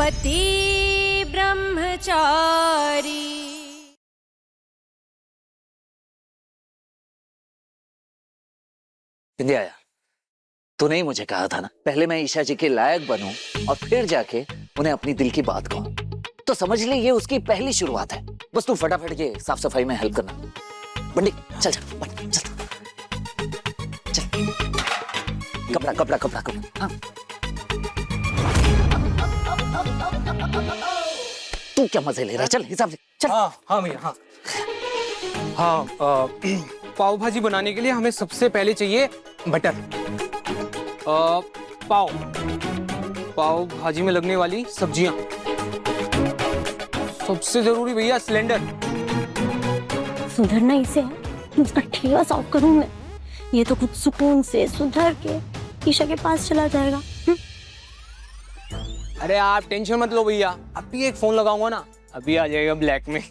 पति ब्रह्मचारी। इंदिया यार, तूने ही मुझे कहा था ना, पहले मैं ईशा जी के लायक बनूं और फिर जाके उन्हें अपनी दिल की बात कहूं। तो समझ ले ये उसकी पहली शुरुआत है। बस तू फटाफट ये साफ सफाई में हेल्प करना। बंडी चल चल चल चल, कपड़ा कपड़ा कपड़ा कपड़ा। हाँ तू क्या मजे ले रहा है? चल हिसाब से चल। हाँ भैया हाँ। हाँ पाव भाजी बनाने के लिए हमें सबसे पहले चाहिए बटर। पाव भाजी में लगने वाली सब्जियां। सबसे जरूरी भैया सिलेंडर। सुधरना इसे है, उसका ठेला साफ करूं मैं। ये तो कुछ सुकून से सुधर के ईशा के पास चला जाएगा। अरे आप टेंशन मत लो भैया, अभी एक फोन लगाऊंगा ना, अभी आ जाएगा ब्लैक में।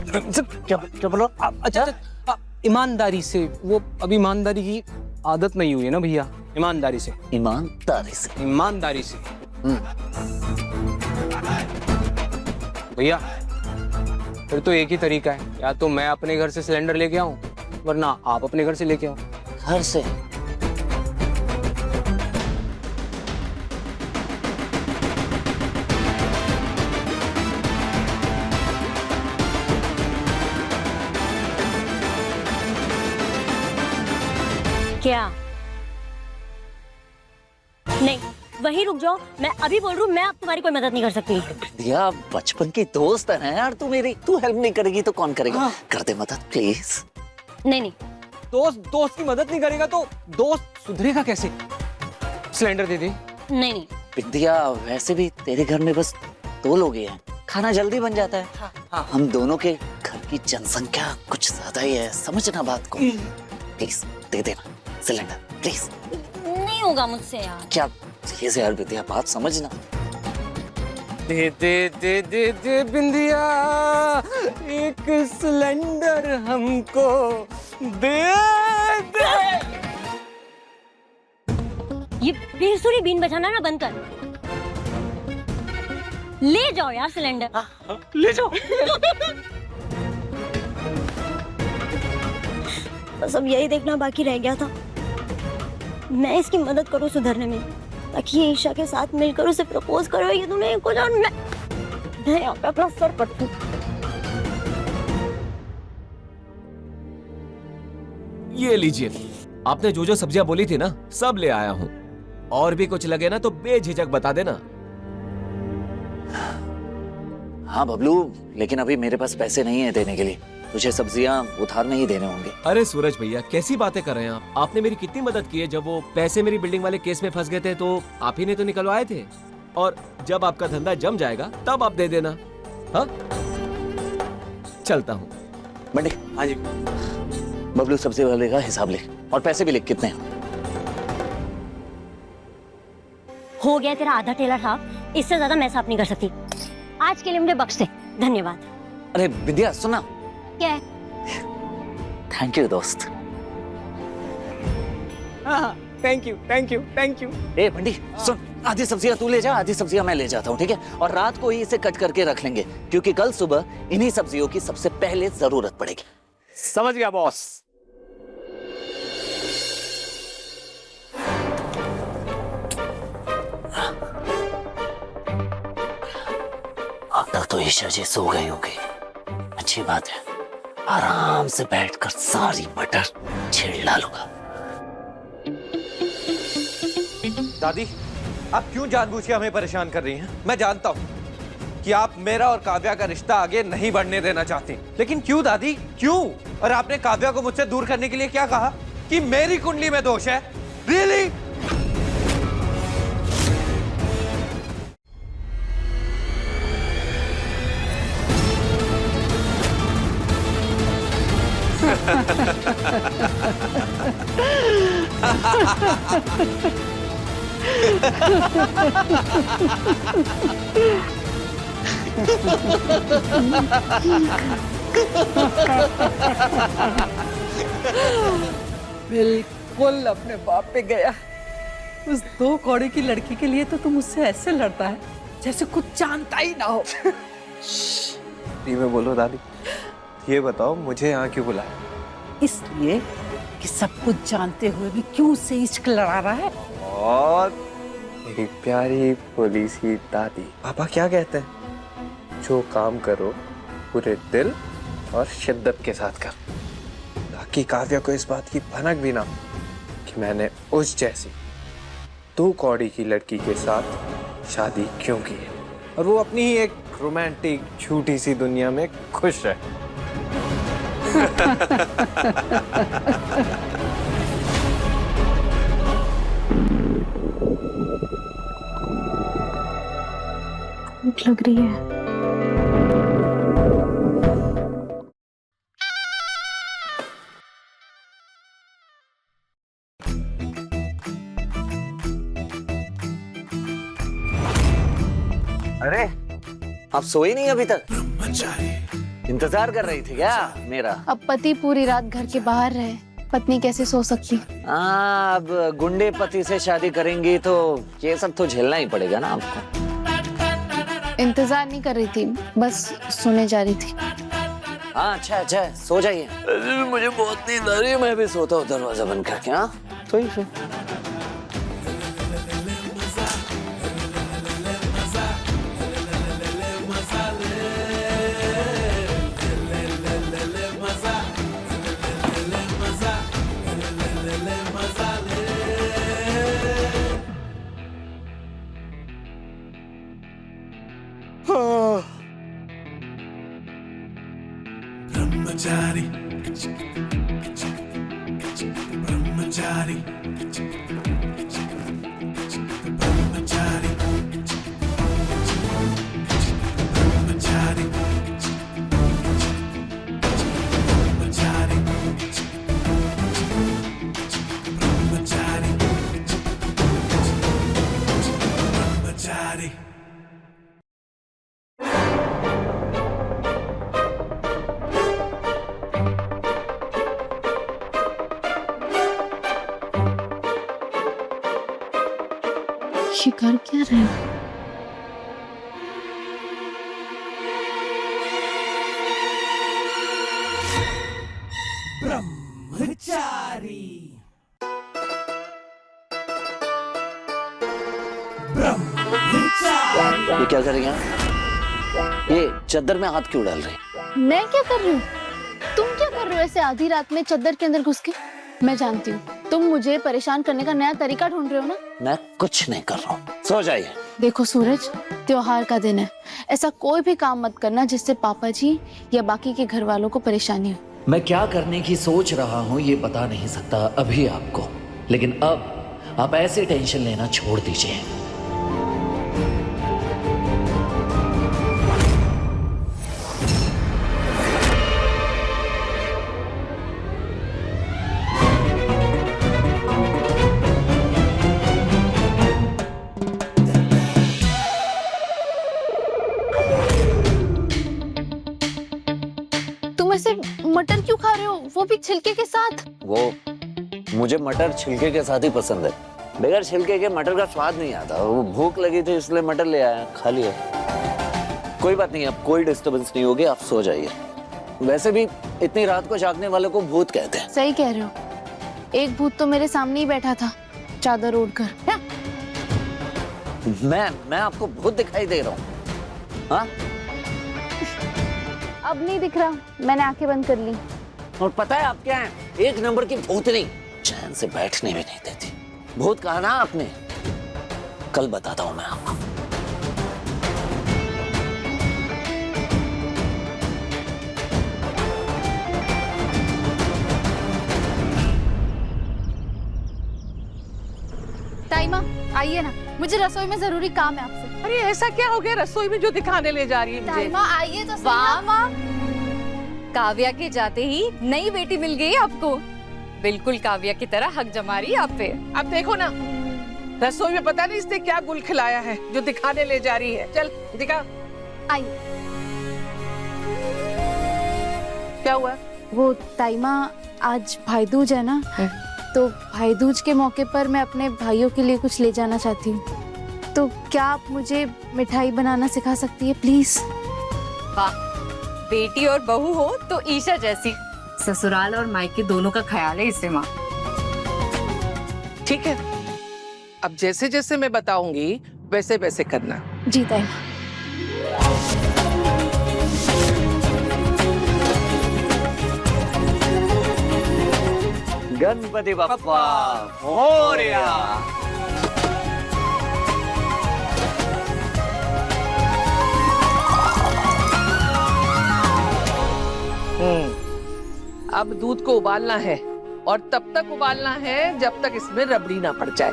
क्या क्या बोलो? अच्छा ईमानदारी से, वो अभी ईमानदारी की आदत नहीं हुई है ना भैया। ईमानदारी से ईमानदारी से ईमानदारी से भैया फिर तो एक ही तरीका है, या तो मैं अपने घर से सिलेंडर लेके आऊं, वरना आप अपने घर से लेके आओ। घर से? क्या? नहीं, वहीं रुक जाओ। मैं अभी बोल रही हूँ, मैं अब तुम्हारी कोई मदद नहीं कर सकती। दिया बचपन की दोस्त है ना यार तू मेरी। तू हेल्प नहीं करेगी तो कौन करेगा? हाँ। कर दे मदद प्लीज। नहीं, दोस्त की मदद नहीं करेगा तो दोस्त सुधरेगा कैसे? सिलेंडर दे दे। नहीं। बिंदिया वैसे भी तेरे घर में बस 2 लोग ही हैं, खाना जल्दी बन जाता है। हाँ। हम दोनों के घर की जनसंख्या कुछ ज्यादा ही है, समझना बात को। प्लीज दे देना सिलेंडर प्लीज। नहीं होगा मुझसे यार। क्या प्लीज यार बिंदिया बात समझना। दे दे दे दे दे बिंदिया, एक सिलेंडर हमको दे दे। ये बेसुरी बीन बजाना ना बंद कर। ले जाओ यार सिलेंडर। ले जाओ। बस अब यही देखना बाकी रह गया था, मैं इसकी मदद करूं सुधरने में, ताकि ये ईशा के साथ मिलकर उसे प्रपोज करो। ये तुम्हें कुछ और मैं यहाँ पे अपना सर पटूं। ये लीजिए, आपने जो जो सब्जियां बोली थी ना सब ले आया हूँ। और भी कुछ लगे ना तो बेझिझक बता देना। हाँ बबलू, लेकिन अभी मेरे पास पैसे नहीं है देने के लिए। तुझे सब्जियां उधार में ही देने होंगे। अरे सूरज भैया कैसी बातें कर रहे हैं आप? आपने मेरी कितनी मदद की है। जब वो पैसे मेरी बिल्डिंग वाले केस में फंस गए थे तो आप ही ने तो निकलवाए थे। और जब आपका धंधा जम जाएगा तब आप दे देना। हाँ चलता हूँ। बंडी हाँ जी। बबलू सब्जी वाले का हिसाब लिख और पैसे भी लिख कितने हैं। हो गया तेरा आधा ठेला साफ, इससे ज्यादा मैं साफ नहीं कर सकती। आज के लिए मुझे बख्श दे, धन्यवाद। अरे विद्या सुना। क्या है? थैंक यू दोस्त। हाँ thank you thank you thank you. ए बंडी सुन, आधी सब्जियां तू ले जा, आधी सब्जियां मैं ले जाता हूँ, ठीक है? और रात को ही इसे कट करके रख लेंगे, क्योंकि कल सुबह इन्हीं सब्जियों की सबसे पहले जरूरत पड़ेगी। समझ गया बॉस। अब तक तो ईशा जी सो गई होगी। अच्छी बात है, आराम से बैठकर सारी मटर छील डालूंगा। दादी, आप क्यों जानबूझ के हमें परेशान कर रही हैं? मैं जानता हूं कि आप मेरा और काव्या का रिश्ता आगे नहीं बढ़ने देना चाहती, लेकिन क्यों दादी, क्यों? और आपने काव्या को मुझसे दूर करने के लिए क्या कहा? कि मेरी कुंडली में दोष है? रियली? बिल्कुल अपने बाप पे गया। उस 2 कौड़ी की लड़की के लिए तो तुम मुझसे ऐसे लड़ता है जैसे कुछ जानता ही ना हो। में बोलो दादी। ये बताओ मुझे यहाँ क्यों बुलाया? इसलिए कि सब कुछ जानते हुए भी क्यों उससे इश्क लड़ा रहा है। और मेरी प्यारी भोली सी दादी, पापा क्या कहते हैं? जो काम करो पूरे दिल और शिद्दत के साथ कर, ताकि काव्या को इस बात की भनक भी ना हो कि मैंने उस जैसी 2 कौड़ी की लड़की के साथ शादी क्यों की है, और वो अपनी ही एक रोमांटिक झूठी सी दुनिया में खुश है। भूख लग रही है। अरे आप सोए नहीं अभी तक? इंतजार कर रही थी क्या मेरा? अब पति पूरी रात घर के बाहर रहे, पत्नी कैसे सो सकती? हाँ, अब गुंडे पति से शादी करेंगी तो ये सब तो झेलना ही पड़ेगा ना आपको। इंतजार नहीं कर रही थी, बस सोने जा रही थी। हाँ अच्छा सो जाइए। मुझे बहुत नींद आ रही है, मैं भी सोता हूँ दरवाजा बंद करके। हाँ तो ही फिर। Brahmachari, Brahmachari, Brahmachari, Brahmachari, Brahmachari, Brahmachari, Brahmachari. ये कर क्या रहे हैं? Brahmachari, ये क्या कर रही हैं? ये चद्दर में हाथ क्यों डाल रही हैं? मैं क्या कर रही हूँ? तुम क्या कर रहे हो ऐसे आधी रात में चद्दर के अंदर घुस के? मैं जानती हूँ तुम मुझे परेशान करने का नया तरीका ढूंढ रहे हो ना। मैं कुछ नहीं कर रहा हूँ, सो जाइए। देखो सूरज, त्योहार का दिन है, ऐसा कोई भी काम मत करना जिससे पापा जी या बाकी के घर वालों को परेशानी हो। मैं क्या करने की सोच रहा हूँ ये बता नहीं सकता अभी आपको, लेकिन अब आप ऐसे टेंशन लेना छोड़ दीजिए। तुम ऐसे मटर क्यों खा रहे हो, वो भी छिलके के साथ? वो मुझे मटर छिलके के साथ ही पसंद है, बगैर छिलके के मटर का स्वाद नहीं आता। वो भूख लगी थी इसलिए मटर ले आया, खा लिया। कोई बात नहीं, अब कोई डिस्टर्बेंस नहीं होगी, आप सो जाइए। वैसे भी इतनी रात को जागने वालों को भूत कहते हैं। सही कह रहे हो, एक भूत तो मेरे सामने ही बैठा था चादर ओढ़कर। मैं आपको भूत दिखाई दे रहा हूँ? हाँ, अब नहीं दिख रहा, मैंने आंखें बंद कर ली। और पता है आप क्या हैं? 1 नंबर की भूतनी, चैन से बैठने भी नहीं देती। भूत कहा ना आपने, कल बताता हूं मैं आपको। ताईमा आइए ना, मुझे रसोई में जरूरी काम है आपसे। अरे ऐसा क्या हो गया रसोई में जो दिखाने ले जा रही है मुझे? ताईमा आइए तो सही। वाह माँ, काव्या के जाते ही नई बेटी मिल गई आपको। बिल्कुल काव्या की तरह हक जमा रही है आप पे। अब देखो ना, रसोई में पता नहीं इसने क्या गुल खिलाया है जो दिखाने ले जा रही है। चल दिखा। आइए। क्या हुआ? वो ताईमा, आज भाई दूज है ना, तो भाई दूज के मौके पर मैं अपने भाइयों के लिए कुछ ले जाना चाहती हूँ, तो क्या आप मुझे मिठाई बनाना सिखा सकती है प्लीज? वाह, बेटी और बहू हो तो ईशा जैसी। ससुराल और मायके दोनों का ख्याल है इससे माँ। ठीक है, अब जैसे जैसे मैं बताऊंगी वैसे वैसे करना। जी ताई। गणपति बप्पा मोरया। अब दूध को उबालना है और तब तक उबालना है जब तक इसमें रबड़ी ना पड़ जाए।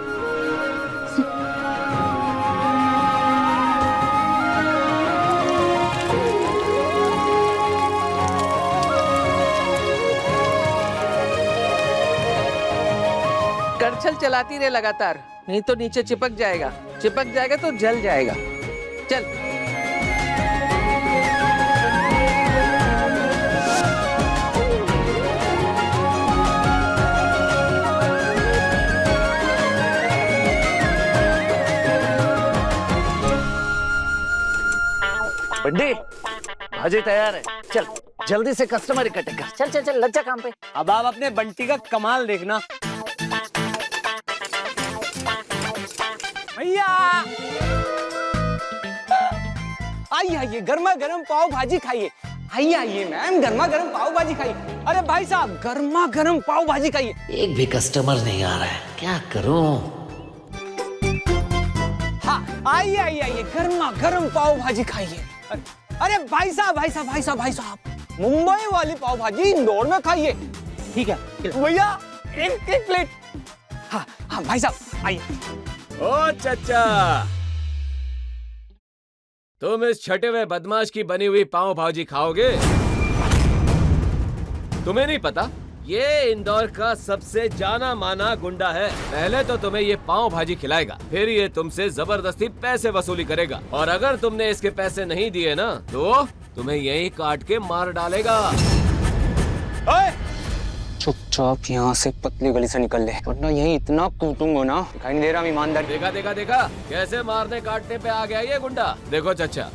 कड़छल चलाती रहे लगातार, नहीं तो नीचे चिपक जाएगा। चिपक जाएगा तो जल जाएगा। चल। बंडी, भाजी तैयार है। चल जल्दी से कस्टमर इकट्ठे कर। चल चल चल, लग जा काम पे। अब आप अपने बंटी का कमाल देखना। भैया आइए आइए, गर्मा गर्म पाव भाजी खाइए। आइए आइए मैम, गर्मा गर्म पाव भाजी खाइए। अरे भाई साहब, गर्मा गर्म पाव भाजी खाइए। एक भी कस्टमर नहीं आ रहा है, क्या करूं? हाँ आइए आइए आइए, गर्मा गर्म पाव भाजी खाइए। अरे भाई साहब भाई साहब भाई साहब भाई साहब, मुंबई वाली पाव भाजी इंदौर में खाइए। ठीक है भैया, एक प्लेट। हाँ हाँ भाई साहब आइए। ओ चचा, तुम इस छठे हुए बदमाश की बनी हुई पाव भाजी खाओगे? तुम्हें नहीं पता, ये इंदौर का सबसे जाना माना गुंडा है। पहले तो तुम्हें ये पाव भाजी खिलाएगा, फिर ये तुमसे जबरदस्ती पैसे वसूली करेगा, और अगर तुमने इसके पैसे नहीं दिए ना तो तुम्हें यहीं काट के मार डालेगा। चुपचाप यहाँ से पतली गली से निकल ले, वरना यहीं इतना कूटूंगा ना, दिखाई नहीं दे रहा ईमानदार। देखा देखा देखा, कैसे मारने काटने पे आ गया ये गुंडा। देखो चचा,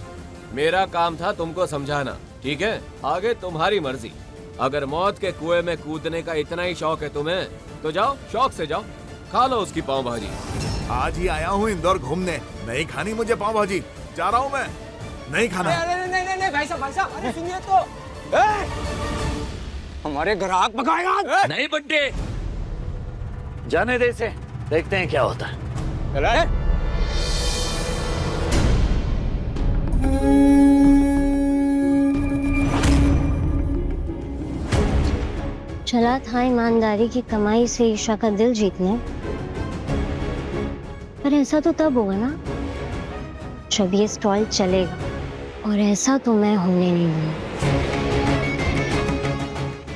मेरा काम था तुमको समझाना, ठीक है? आगे तुम्हारी मर्जी। अगर मौत के कुएं में कूदने का इतना ही शौक है तुम्हें, तो जाओ, शौक से जाओ, खा लो उसकी पाव भाजी। आज ही आया हूँ इंदौर घूमने, नहीं खानी मुझे पाव भाजी, जा रहा हूँ मैं, नहीं खाना। अरे नहीं भाई साहब, अरे सुनिए तो, हमारे ग्राहक भगाएगा। नहीं बंटे, जाने दे इसे, देखते हैं क्या होता है। चला था ईमानदारी की कमाई से ईशा का दिल जीतने, पर ऐसा तो तब होगा ना जब ये स्टॉल चलेगा, और ऐसा तो मैं होने नहीं दूंगी।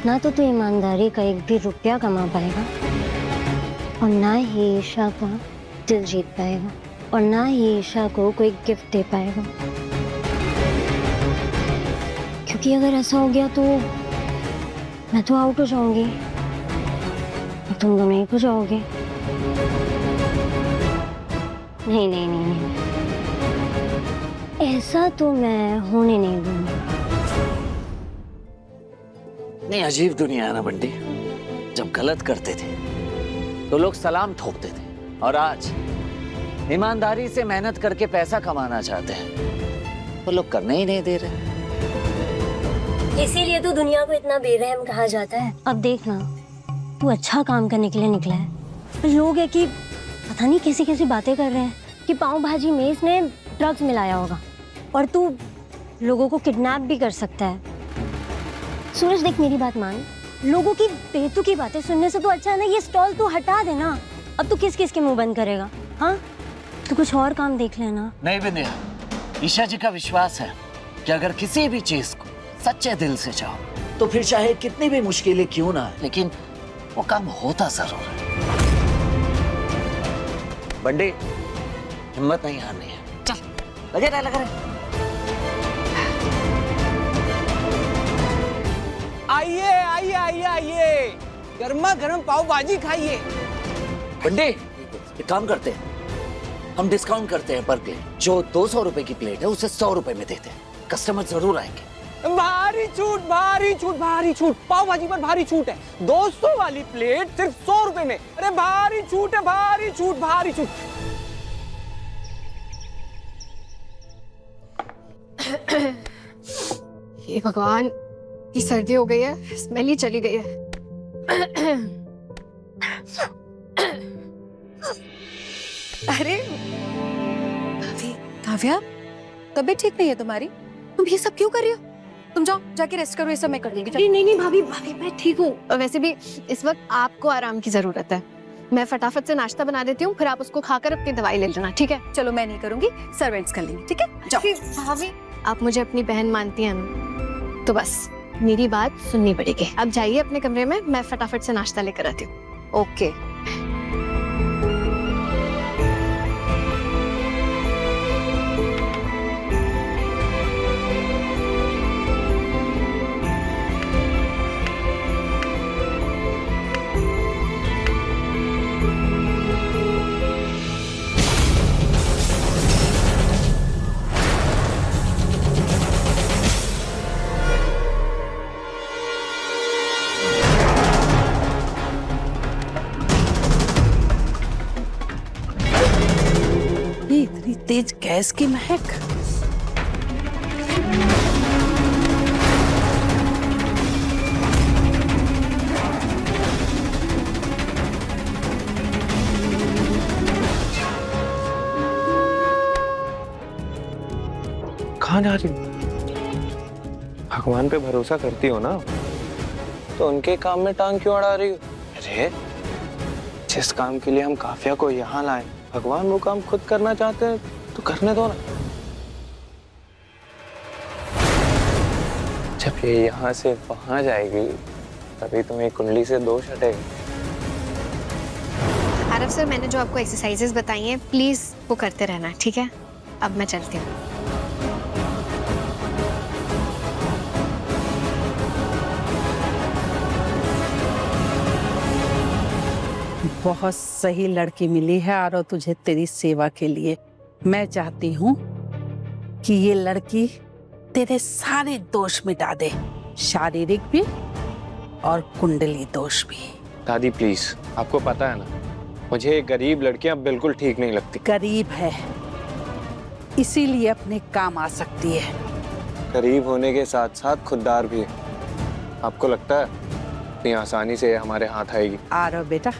ना तो तू ईमानदारी का एक भी रुपया कमा पाएगा, और ना ही ईशा का दिल जीत पाएगा, और ना ही ईशा को कोई गिफ्ट दे पाएगा। क्योंकि अगर ऐसा हो गया तो मैं तो आउट हो जाऊंगी, और तुम दोनों एक हो जाओगे। नहीं नहीं नहीं नहीं, ऐसा तो मैं होने नहीं दूंगी। नहीं, अजीब दुनिया है ना बंटी। जब गलत करते थे तो लोग सलाम ठोकते थे, और आज ईमानदारी से मेहनत करके पैसा कमाना चाहते हैं तो लोग करने ही नहीं दे रहे। इसीलिए तो दुनिया को इतना बेरहम कहा जाता है। अब देखना, तू अच्छा काम करने के लिए निकला है, लोग है कि पता नहीं कैसी कैसी बातें कर रहे हैं कि पाव भाजी में इसने ड्रग्स मिलाया होगा, और तू लोगों को किडनैप भी कर सकता है। सूरज देख, मेरी बात मान, लोगों की बेतुकी बातें सुनने से तो अच्छा है ना ये स्टॉल तू हटा देना। अब तू किस किस के मुंह बंद करेगा? हाँ, तू कुछ और काम देख लेना। नहीं विनय, ईशा जी का विश्वास है कि अगर किसी भी चीज को सच्चे दिल से चाहो तो फिर चाहे कितनी भी मुश्किलें क्यों ना है, लेकिन वो काम होता जरूर है। बंडी, हिम्मत नहीं हारनी है, चल लगे रहे। आइए आइए आइए आइए, गर्मा गर्म पाव भाजी खाइए। बंडी, एक काम करते हैं, हम डिस्काउंट करते हैं पर प्लेट। जो 200 रुपए की प्लेट है उसे 100 रुपए में देते हैं। कस्टमर जरूर आएंगे। भारी छूट, भारी छूट, भारी छूट। पाव भाजी पर भारी छूट है। 200 वाली प्लेट सिर्फ 100 रुपए में। अरे भारी छूट है, भारी छूट, भारी छूट। हे भगवान, ये सर्दी हो गई है, स्मेल ही चली गई है। अरे काव्या, तबीयत ठीक नहीं है तुम्हारी? तुम ये सब क्यों कर रही हो? तुम जाओ, जाके रेस्ट करो, ये सब मैं कर दूंगी। नहीं भाभी, मैं ठीक हूँ। वैसे भी इस वक्त आपको आराम की जरूरत है। मैं फटाफट से नाश्ता बना देती हूँ, फिर आप उसको खाकर अपनी दवाई ले लेना, ठीक है? चलो, मैं नहीं करूंगी, सर्वेंट्स कर लेंगे, ठीक है? जाओ। भाभी, आप मुझे अपनी बहन मानती हैं ना, तो बस मेरी बात सुननी पड़ेगी। अब जाइए अपने कमरे में, मैं फटाफट से नाश्ता लेकर आती हूँ। ओके। इतनी तेज गैस की महक। कहाँ जा रही हो? भगवान पे भरोसा करती हो ना, तो उनके काम में टांग क्यों अड़ा रही हो? अरे जिस काम के लिए हम काव्या को यहाँ लाए, भगवान वो काम खुद करना चाहते हैं तो करने दो ना। जब ये यहाँ से वहां जाएगी तभी तुम्हें कुंडली से दोष हटेगा। आरव सर, मैंने जो आपको एक्सरसाइजेस बताई हैं, प्लीज वो करते रहना, ठीक है? अब मैं चलती हूँ। बहुत सही लड़की मिली है आरो तुझे तेरी सेवा के लिए। मैं चाहती हूँ कि ये लड़की तेरे सारे दोष मिटा दे, शारीरिक भी और कुंडली दोष भी। दादी प्लीज, आपको पता है ना, मुझे गरीब लड़कियां बिल्कुल ठीक नहीं लगती। गरीब है इसीलिए अपने काम आ सकती है। गरीब होने के साथ साथ खुददार भी है। आपको लगता है इतनी आसानी से हमारे हाथ आएगी? आरो बेटा,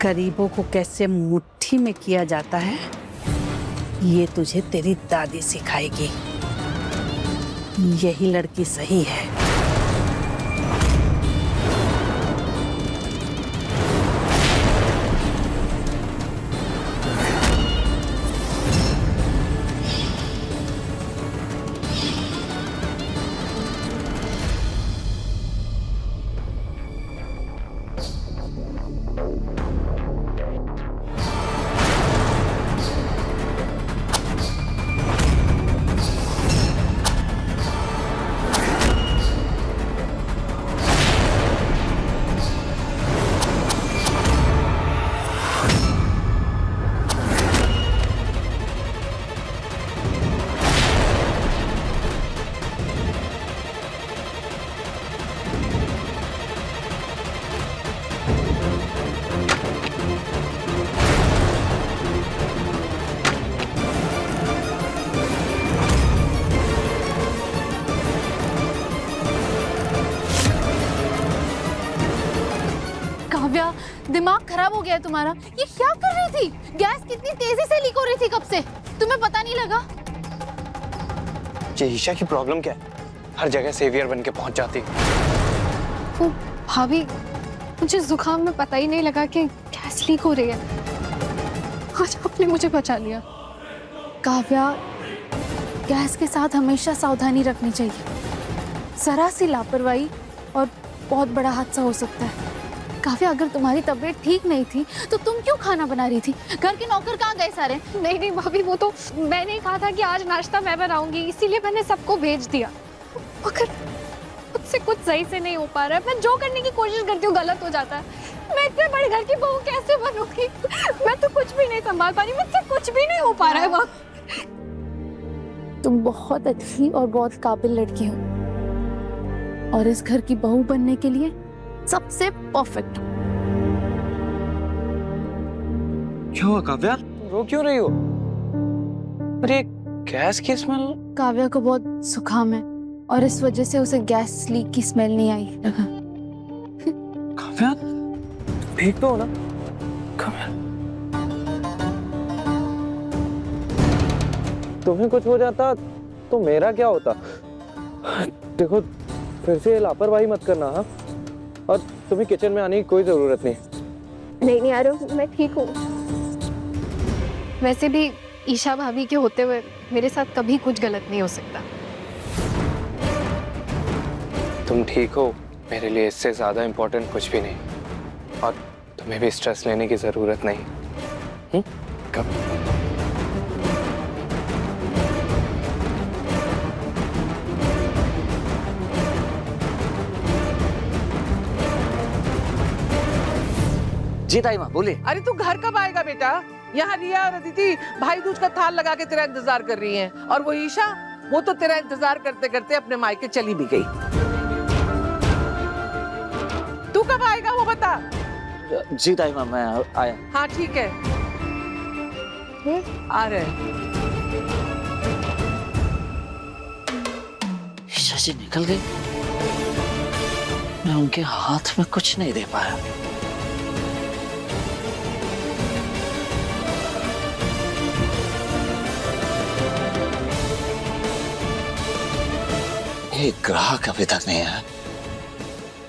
गरीबों को कैसे मुट्ठी में किया जाता है ये तुझे तेरी दादी सिखाएगी। यही लड़की सही है। काव्या, दिमाग खराब हो गया है तुम्हारा। ये क्या कर रही थी? गैस कितनी तेजी से लीक हो रही थी कब से, तुम्हें पता नहीं लगा? ये ईशा की प्रॉब्लम क्या है? हर जगह सेवियर बन के पहुंच जाती है। वो भाभी, मुझे जुकाम में पता ही नहीं लगा कि गैस लीक हो रही है। आज आपने मुझे बचा लिया। काव्या, गैस के साथ हमेशा सावधानी रखनी चाहिए। जरा सी लापरवाही और बहुत बड़ा हादसा हो सकता है। काव्या, अगर तुम्हारी तबीयत ठीक नहीं थी तो तुम क्यों खाना बना रही थी? घर के नौकर कहाँ गए सारे? नहीं भाभी, वो तो मैंने ही कहा था कि आज नाश्ता मैं बनाऊंगी, इसीलिए मैंने सबको भेज दिया। मगर मुझसे कुछ सही से नहीं हो पा रहा है। मैं जो करने की कोशिश करती हूँ गलत हो जाता है। मैं इतने बड़े घर की बहू कैसे बनूंगी? मैं तो कुछ भी नहीं संभाल पा रही, मुझसे कुछ भी नहीं हो पा रहा है माँ। तुम बहुत अच्छी और बहुत काबिल लड़की हो और इस घर की बहू बनने के लिए सबसे परफेक्ट। क्या हुआ काव्या? रो क्यों रही हो? अरे गैस की स्मेल। काव्या को बहुत जुकाम है और इस वजह से उसे गैस लीक की स्मेल नहीं आई। काव्या ठीक तो हो ना? काव्या तुम्हें कुछ हो जाता तो मेरा क्या होता? देखो फिर से लापरवाही मत करना। हाँ, और तुम्हें किचन में आने की कोई जरूरत नहीं। नहीं आरो, मैं ठीक हूँ। वैसे भी ईशा भाभी के होते हुए मेरे साथ कभी कुछ गलत नहीं हो सकता। तुम ठीक हो, मेरे लिए इससे ज्यादा इम्पोर्टेंट कुछ भी नहीं, और तुम्हें भी स्ट्रेस लेने की जरूरत नहीं। कब? जी ताई माँ बोलिए। अरे तू घर कब आएगा बेटा? यहाँ रिया और अदिति भाई दूज का थाल लगा के तेरा इंतजार कर रही हैं, और वो ईशा, वो तो तेरा इंतजार करते करते अपने मायके चली भी गई। तू कब आएगा वो बता। जी ताई माँ मैं आया। हाँ ठीक है, आ रहे। ईशा जी निकल गई, मैं उनके हाथ में कुछ नहीं दे पाया। एक ग्राहक अभी तक नहीं आया।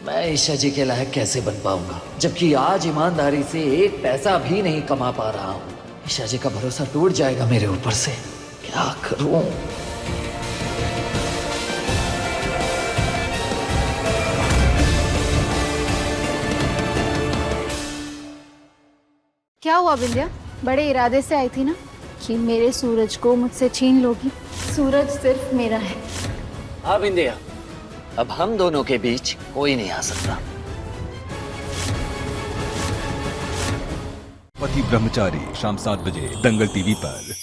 मैं ईशा जी के लायक कैसे बन पाऊंगा, जबकि आज ईमानदारी से एक पैसा भी नहीं कमा पा रहा हूं। ईशा जी का भरोसा टूट जाएगा मेरे ऊपर से, क्या करूं? क्या हुआ बिंदिया? बड़े इरादे से आई थी ना कि मेरे सूरज को मुझसे छीन लोगी। सूरज सिर्फ मेरा है। हाँ बिंदिया, अब हम दोनों के बीच कोई नहीं आ सकता। पति ब्रह्मचारी शाम 7 बजे दंगल टीवी पर।